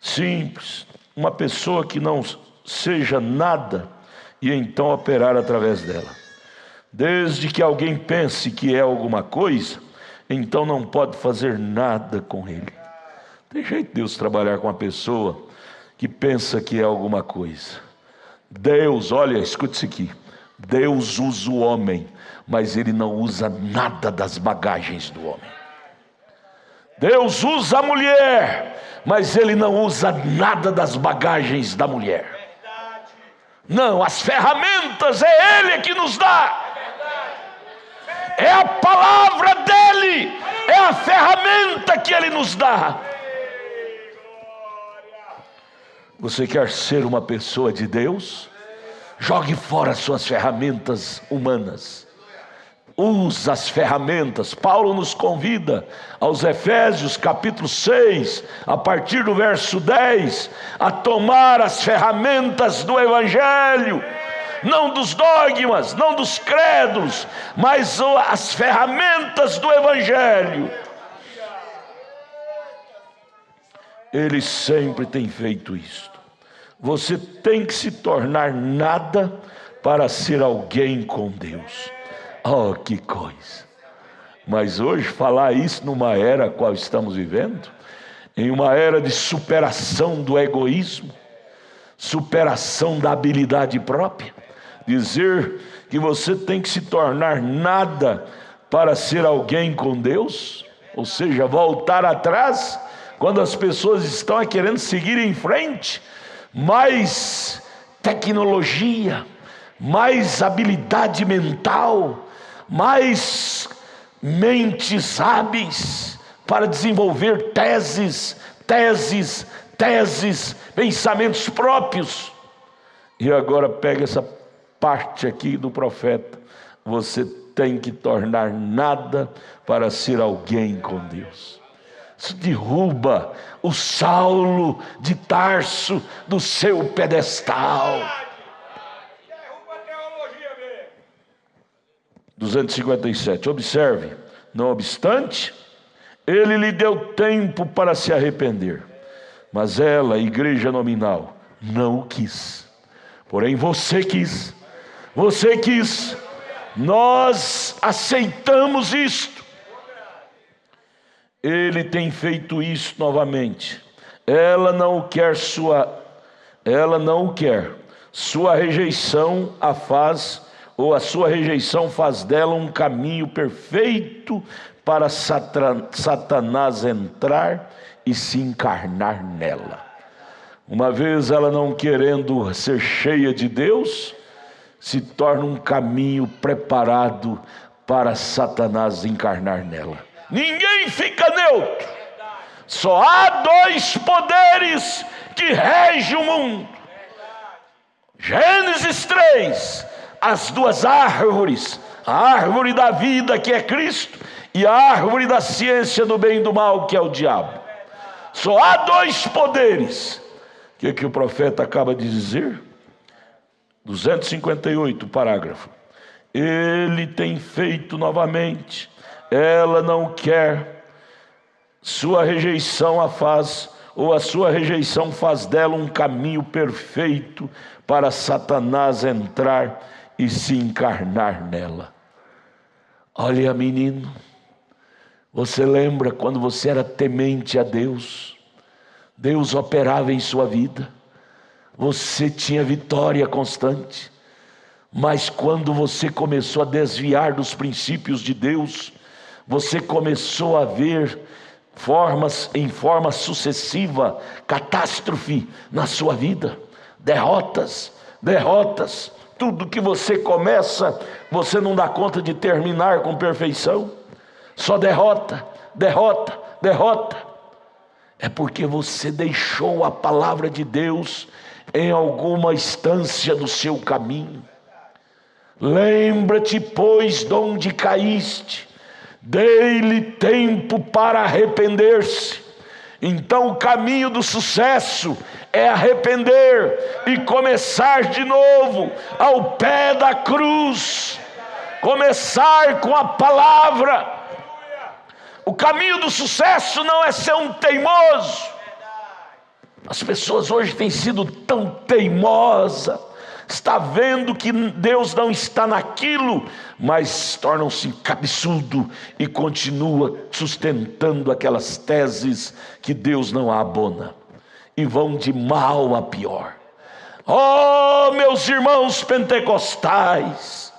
simples, uma pessoa que não seja nada, e então operar através dela. Desde que alguém pense que é alguma coisa, então não pode fazer nada com ele. Tem jeito de Deus trabalhar com uma pessoa que pensa que é alguma coisa. Deus, olha, escute isso aqui. Deus usa o homem, mas Ele não usa nada das bagagens do homem. Deus usa a mulher, mas Ele não usa nada das bagagens da mulher. Não, as ferramentas é Ele que nos dá. É a palavra dEle, é a ferramenta que Ele nos dá. Você quer ser uma pessoa de Deus? Jogue fora suas ferramentas humanas. Use as ferramentas. Paulo nos convida aos Efésios capítulo 6, a partir do verso 10, a tomar as ferramentas do Evangelho, não dos dogmas, não dos credos, mas as ferramentas do Evangelho. Ele sempre tem feito isto. Você tem que se tornar nada para ser alguém com Deus. Oh, que coisa! Mas hoje falar isso numa era qual estamos vivendo, em uma era de superação do egoísmo, superação da habilidade própria, dizer que você tem que se tornar nada para ser alguém com Deus, ou seja, voltar atrás, quando as pessoas estão querendo seguir em frente, mais tecnologia, mais habilidade mental, mais mentes hábeis para desenvolver teses, pensamentos próprios. E agora pega essa parte aqui do profeta: você tem que tornar nada para ser alguém com Deus. Isso derruba o Saulo de Tarso do seu pedestal. 257, observe: não obstante, ele lhe deu tempo para se arrepender, mas ela, a igreja nominal, não o quis. Porém você quis, nós aceitamos isto. Ele tem feito isso novamente. Ela não o quer, sua rejeição a faz, ou a sua rejeição faz dela um caminho perfeito para Satanás entrar e se encarnar nela. Uma vez ela não querendo ser cheia de Deus, se torna um caminho preparado para Satanás encarnar nela. Ninguém fica neutro. Só há dois poderes que regem o mundo. Gênesis 3, as duas árvores, a árvore da vida, que é Cristo, e a árvore da ciência do bem e do mal, que é o diabo. Só há dois poderes. O que o profeta acaba de dizer? 258, parágrafo. Ele tem feito novamente, ela não quer, sua rejeição a faz, ou a sua rejeição faz dela um caminho perfeito para Satanás entrar e se encarnar nela. Olha, menino, você lembra quando você era temente a Deus? Deus operava em sua vida, você tinha vitória constante. Mas quando você começou a desviar dos princípios de Deus, você começou a ver em forma sucessiva, catástrofe na sua vida, derrotas. Tudo que você começa, você não dá conta de terminar com perfeição, só derrota. É porque você deixou a palavra de Deus em alguma instância do seu caminho. Lembra-te, pois, de onde caíste, dei-lhe tempo para arrepender-se. Então o caminho do sucesso é arrepender e começar de novo ao pé da cruz, começar com a palavra. O caminho do sucesso não é ser um teimoso. As pessoas hoje têm sido tão teimosas, está vendo que Deus não está naquilo, mas tornam-se cabeçudo e continua sustentando aquelas teses que Deus não abona, e vão de mal a pior. Oh, meus irmãos pentecostais,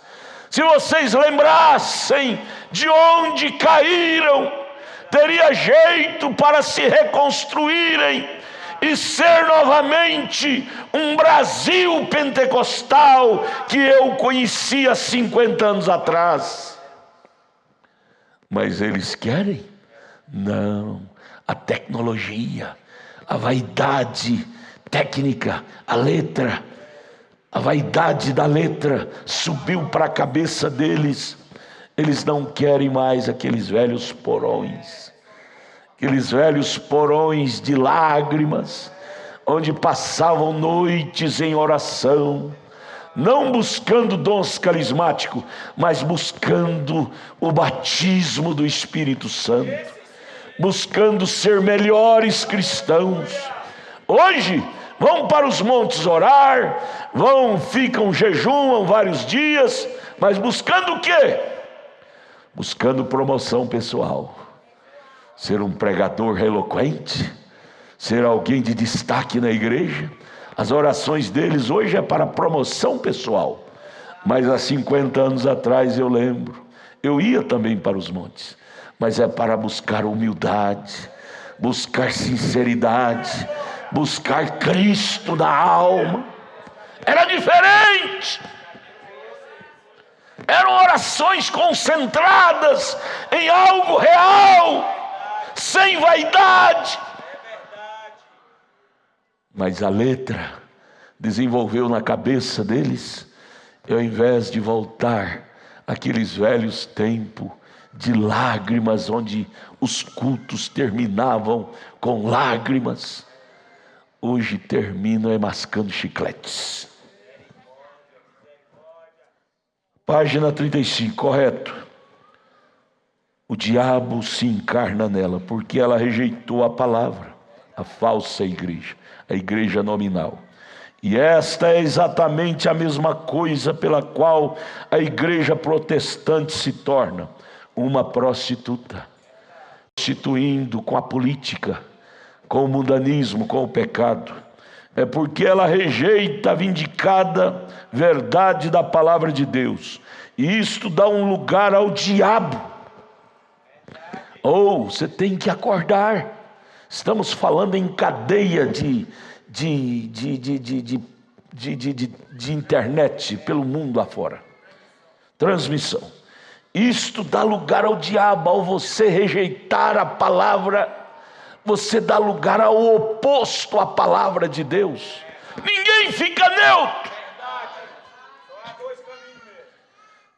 se vocês lembrassem de onde caíram, teria jeito para se reconstruírem e ser novamente um Brasil pentecostal que eu conhecia 50 anos atrás. Mas eles querem? Não. A tecnologia, a vaidade técnica, a letra, a vaidade da letra subiu para a cabeça deles. Eles não querem mais aqueles velhos porões, aqueles velhos porões de lágrimas, onde passavam noites em oração, não buscando dons carismáticos, mas buscando o batismo do Espírito Santo, buscando ser melhores cristãos. Hoje vão para os montes orar, ficam, jejuam vários dias, mas buscando o quê? Buscando promoção pessoal. Ser um pregador eloquente, ser alguém de destaque na igreja. As orações deles hoje é para promoção pessoal. Mas há 50 anos atrás eu lembro, eu ia também para os montes, mas é para buscar humildade, buscar sinceridade, buscar Cristo na alma. Era diferente. Eram orações concentradas em algo real, sem vaidade. Mas a letra desenvolveu na cabeça deles, e ao invés de voltar àqueles velhos tempos de lágrimas, onde os cultos terminavam com lágrimas, hoje terminam mascando chicletes. Página 35, correto. O diabo se encarna nela, porque ela rejeitou a palavra, a falsa igreja, a igreja nominal. E esta é exatamente a mesma coisa pela qual a igreja protestante se torna uma prostituta, prostituindo com a política, com o mundanismo, com o pecado. É porque ela rejeita a vindicada verdade da palavra de Deus, e isto dá um lugar ao diabo. Você tem que acordar. Estamos falando em cadeia de internet pelo mundo afora, transmissão. Isto dá lugar ao diabo. Ao você rejeitar a palavra, você dá lugar ao oposto à palavra de Deus. Ninguém fica neutro.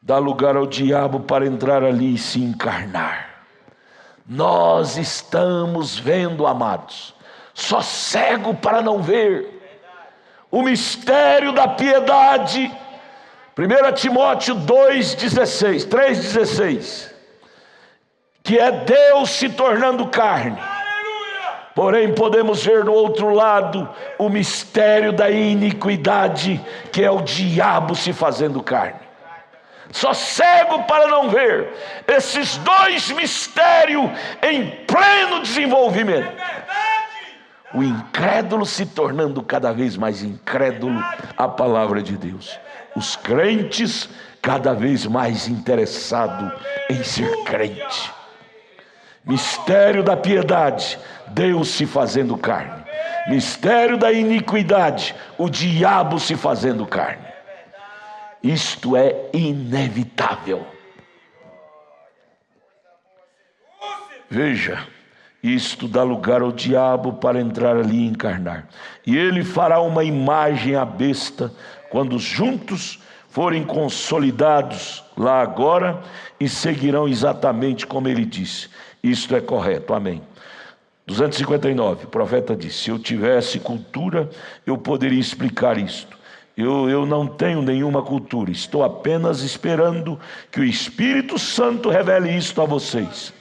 Dá lugar ao diabo para entrar ali e se encarnar. Nós estamos vendo, amados, só cego para não ver o mistério da piedade. 1 Timóteo 3,16, que é Deus se tornando carne. Porém podemos ver no outro lado o mistério da iniquidade, que é o diabo se fazendo carne. Só cego para não ver esses dois mistérios em pleno desenvolvimento. O incrédulo se tornando cada vez mais incrédulo à palavra de Deus. Os crentes cada vez mais interessados em ser crente. Mistério da piedade, Deus se fazendo carne. Mistério da iniquidade, o diabo se fazendo carne. Isto é inevitável. Veja, isto dá lugar ao diabo para entrar ali e encarnar. E ele fará uma imagem à besta, quando juntos forem consolidados lá agora e seguirão exatamente como ele disse. Isto é correto, amém. 259, o profeta disse: se eu tivesse cultura, eu poderia explicar isto. Eu não tenho nenhuma cultura, estou apenas esperando que o Espírito Santo revele isto a vocês.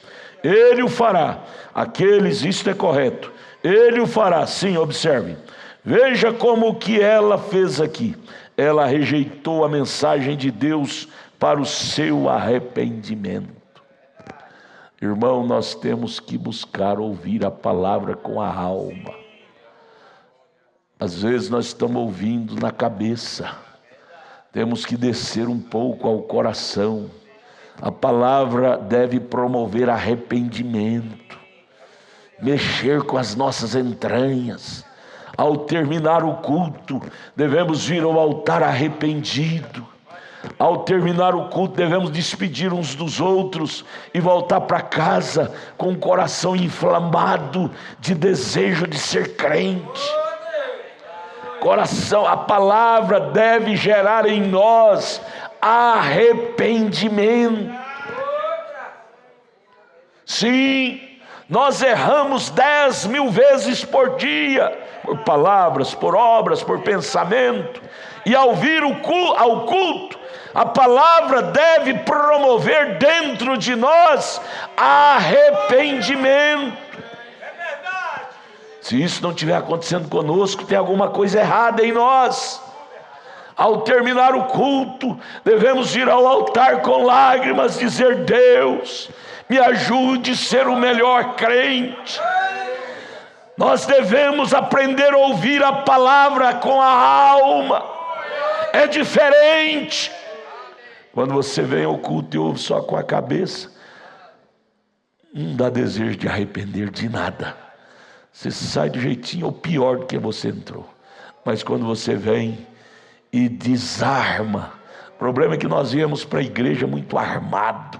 Ele o fará. Aqueles, isto é correto. Ele o fará, sim, observem. Veja como o que ela fez aqui. Ela rejeitou a mensagem de Deus para o seu arrependimento. Irmão, nós temos que buscar ouvir a palavra com a alma. Às vezes nós estamos ouvindo na cabeça. Temos que descer um pouco ao coração. A palavra deve promover arrependimento, mexer com as nossas entranhas. Ao terminar o culto, devemos vir ao altar arrependido. Ao terminar o culto, devemos despedir uns dos outros e voltar para casa com o coração inflamado de desejo de ser crente. Coração, a palavra deve gerar em nós arrependimento. Sim, nós erramos 10.000 vezes por dia, por palavras, por obras, por pensamento. E ao vir ao culto, a palavra deve promover dentro de nós arrependimento. Se isso não estiver acontecendo conosco, tem alguma coisa errada em nós. Ao terminar o culto, devemos ir ao altar com lágrimas, dizer: Deus, me ajude a ser o melhor crente. Nós devemos aprender a ouvir a palavra com a alma. É diferente. Quando você vem ao culto e ouve só com a cabeça, não dá desejo de arrepender de nada. Você sai do jeitinho ou pior do que você entrou. Mas quando você vem e desarma, o problema é que nós viemos para a igreja muito armado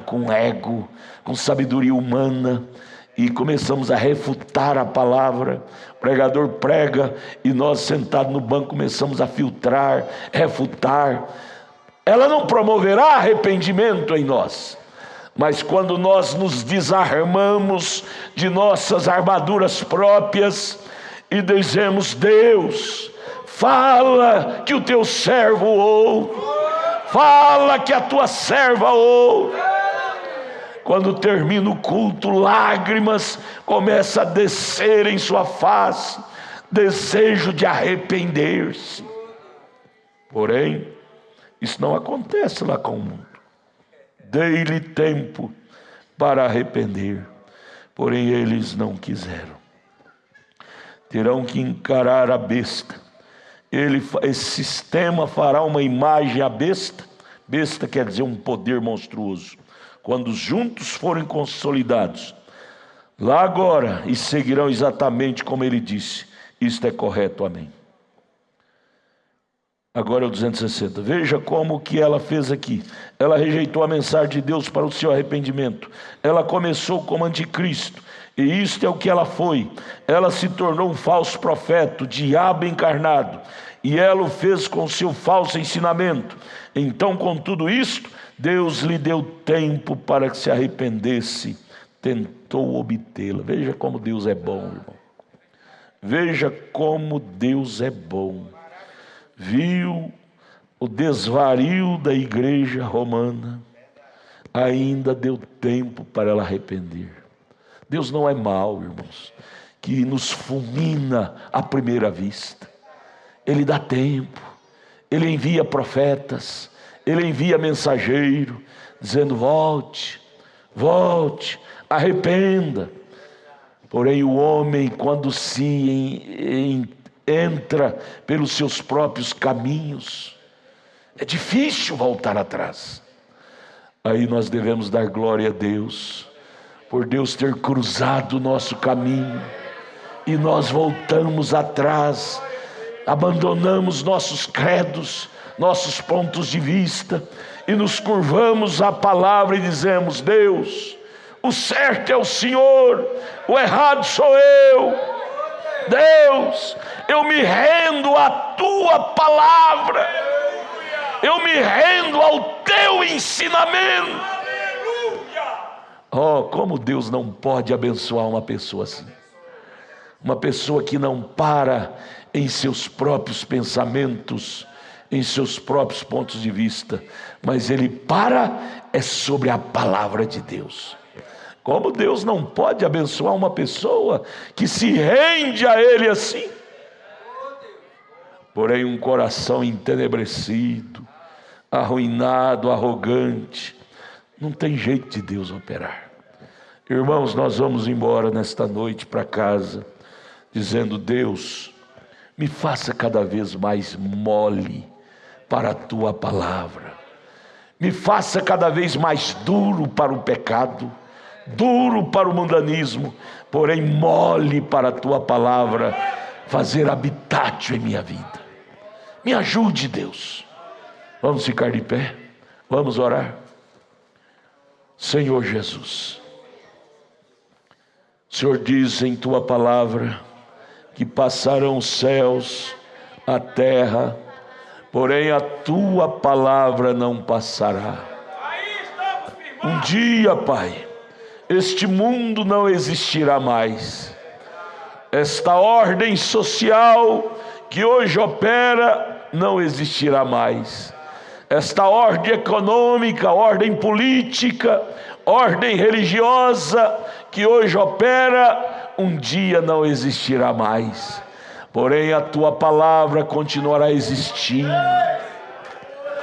com ego, com sabedoria humana, e começamos a refutar a palavra. O pregador prega e nós sentados no banco começamos a filtrar, refutar. Ela não promoverá arrependimento em nós. Mas quando nós nos desarmamos de nossas armaduras próprias e dizemos: Deus, fala que o teu servo ouve, fala que a tua serva ouve. Quando termina o culto, lágrimas começam a descer em sua face, desejo de arrepender-se. Porém, isso não acontece lá com o mundo. Dei-lhe tempo para arrepender, porém eles não quiseram. Terão que encarar a besta. Esse sistema fará uma imagem à besta. Besta quer dizer um poder monstruoso. Quando juntos forem consolidados, lá agora, e seguirão exatamente como ele disse. Isto é correto, amém. Agora é o 260. Veja como que ela fez aqui. Ela rejeitou a mensagem de Deus para o seu arrependimento. Ela começou como anticristo. E isto é o que ela foi. Ela se tornou um falso profeta, o diabo encarnado. E ela o fez com seu falso ensinamento. Então, com tudo isto, Deus lhe deu tempo para que se arrependesse. Tentou obtê-la. Veja como Deus é bom, irmão. Veja como Deus é bom. Viu o desvario da igreja romana, ainda deu tempo para ela arrepender. Deus não é mau, irmãos, que nos fulmina à primeira vista. Ele dá tempo, Ele envia profetas, Ele envia mensageiro, dizendo: volte, volte, arrependa. Porém o homem, quando entra pelos seus próprios caminhos, é difícil voltar atrás. Aí nós devemos dar glória a Deus, por Deus ter cruzado o nosso caminho, e nós voltamos atrás, abandonamos nossos credos, nossos pontos de vista, e nos curvamos à palavra e dizemos: Deus, o certo é o Senhor, o errado sou eu. Deus, eu me rendo à tua palavra, eu me rendo ao teu ensinamento. Oh, como Deus não pode abençoar uma pessoa assim, uma pessoa que não para em seus próprios pensamentos, em seus próprios pontos de vista, mas ele para sobre a palavra de Deus. Como Deus não pode abençoar uma pessoa que se rende a Ele assim? Porém, um coração entenebrecido, arruinado, arrogante, não tem jeito de Deus operar. Irmãos, nós vamos embora nesta noite para casa, dizendo: Deus, me faça cada vez mais mole para a tua palavra, me faça cada vez mais duro para o pecado, duro para o mundanismo, porém mole para a tua palavra fazer habitácio em minha vida. Me ajude, Deus. Vamos ficar de pé, vamos orar. Senhor Jesus, o Senhor diz em tua palavra que passarão os céus, a terra, porém a tua palavra não passará. Um dia, Pai, este mundo não existirá mais. Esta ordem social que hoje opera não existirá mais. Esta ordem econômica, ordem política, ordem religiosa que hoje opera, um dia não existirá mais. Porém, a tua palavra continuará existindo.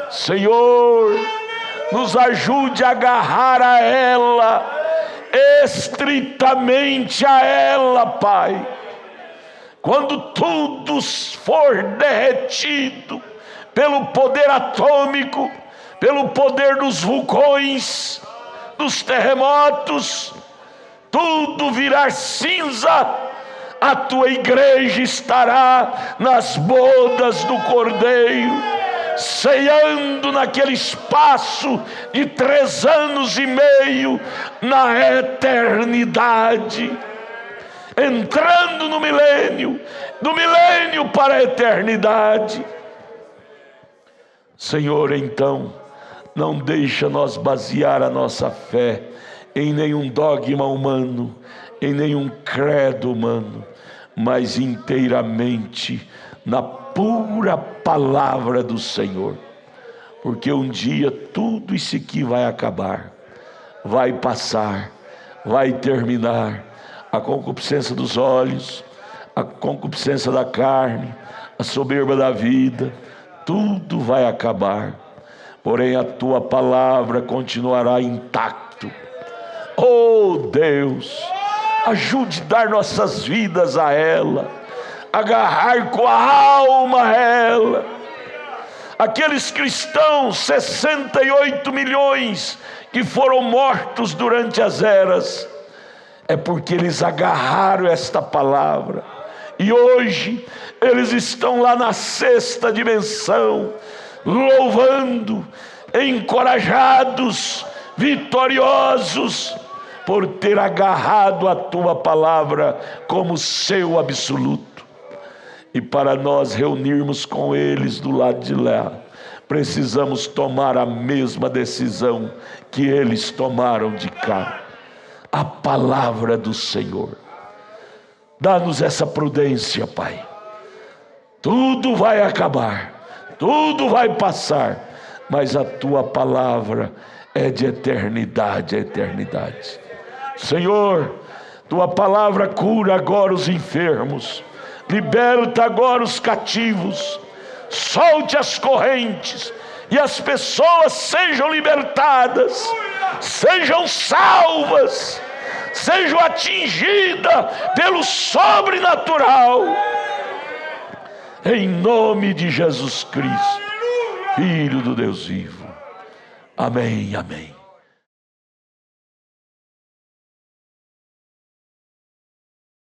Senhor, nos ajude a agarrar a ela, estritamente a ela, Pai. Quando tudo for derretido pelo poder atômico, pelo poder dos vulcões, dos terremotos, tudo virar cinza, a tua igreja estará nas bodas do Cordeiro, ceando naquele espaço de 3 anos e meio, na eternidade, entrando no milênio, do milênio para a eternidade. Senhor, então, não deixa nós basear a nossa fé em nenhum dogma humano, em nenhum credo humano, mas inteiramente na pura palavra do Senhor. Porque um dia tudo isso aqui vai acabar, vai passar, vai terminar. A concupiscência dos olhos, a concupiscência da carne, a soberba da vida, tudo vai acabar. Porém a tua palavra continuará intacto. Oh Deus, ajude a dar nossas vidas a ela, agarrar com a alma a ela. Aqueles cristãos, 68 milhões que foram mortos durante as eras, é porque eles agarraram esta palavra. E hoje eles estão lá na 6ª dimensão, louvando, encorajados, vitoriosos, por ter agarrado a tua palavra como seu absoluto. E para nós reunirmos com eles do lado de lá, precisamos tomar a mesma decisão que eles tomaram de cá. A palavra do Senhor. Dá-nos essa prudência, Pai. Tudo vai acabar, tudo vai passar, mas a tua palavra é de eternidade a eternidade. Senhor, tua palavra cura agora os enfermos, liberta agora os cativos, solte as correntes e as pessoas sejam libertadas, sejam salvas, sejam atingidas pelo sobrenatural, em nome de Jesus Cristo, Filho do Deus vivo. Amém, amém.